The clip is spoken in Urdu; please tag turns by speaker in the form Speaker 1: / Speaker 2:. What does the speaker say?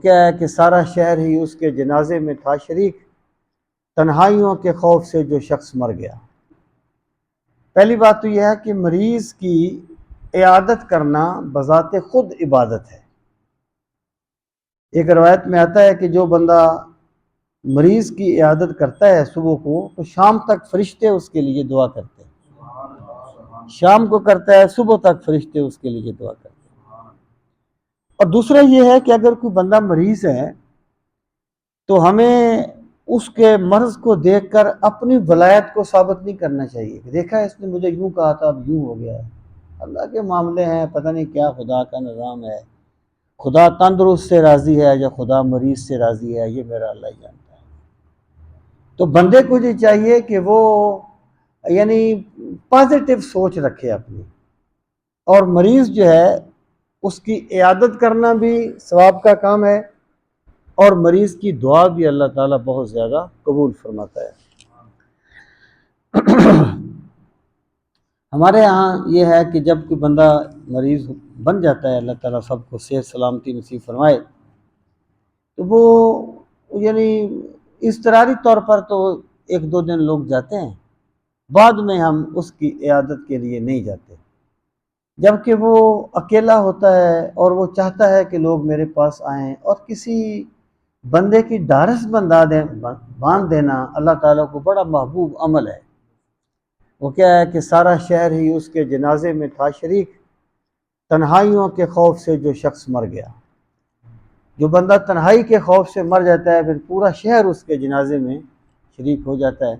Speaker 1: کیا ہے کہ سارا شہر ہی اس کے جنازے میں تھا شریک، تنہائیوں کے خوف سے جو شخص مر گیا۔ پہلی بات تو یہ ہے کہ مریض کی عیادت کرنا بذات خود عبادت ہے۔ ایک روایت میں آتا ہے کہ جو بندہ مریض کی عیادت کرتا ہے صبح کو تو شام تک فرشتے اس کے لیے دعا کرتے ہیں، شام کو کرتا ہے صبح تک فرشتے اس کے لیے دعا کرتے ہیں۔ اور دوسرا یہ ہے کہ اگر کوئی بندہ مریض ہے تو ہمیں اس کے مرض کو دیکھ کر اپنی ولایت کو ثابت نہیں کرنا چاہیے کہ دیکھا اس نے مجھے یوں کہا تھا اب یوں ہو گیا ہے۔ اللہ کے معاملے ہیں، پتہ نہیں کیا خدا کا نظام ہے، خدا تندرست سے راضی ہے یا خدا مریض سے راضی ہے، یہ میرا اللہ ہی جانتا ہے۔ تو بندے کو یہ چاہیے کہ وہ یعنی پازیٹیو سوچ رکھے اپنی، اور مریض جو ہے اس کی عیادت کرنا بھی ثواب کا کام ہے، اور مریض کی دعا بھی اللہ تعالیٰ بہت زیادہ قبول فرماتا ہے۔ ہمارے ہاں یہ ہے کہ جب کوئی بندہ مریض بن جاتا ہے، اللہ تعالیٰ سب کو صحت سلامتی نصیب فرمائے، تو وہ یعنی اضطراری طور پر تو ایک دو دن لوگ جاتے ہیں، بعد میں ہم اس کی عیادت کے لیے نہیں جاتے، جبکہ وہ اکیلا ہوتا ہے اور وہ چاہتا ہے کہ لوگ میرے پاس آئیں، اور کسی بندے کی ڈھارس باندھ دینا اللہ تعالیٰ کو بڑا محبوب عمل ہے۔ وہ کیا ہے کہ سارا شہر ہی اس کے جنازے میں تھا شریک، تنہائیوں کے خوف سے جو شخص مر گیا۔ جو بندہ تنہائی کے خوف سے مر جاتا ہے پھر پورا شہر اس کے جنازے میں شریک ہو جاتا ہے۔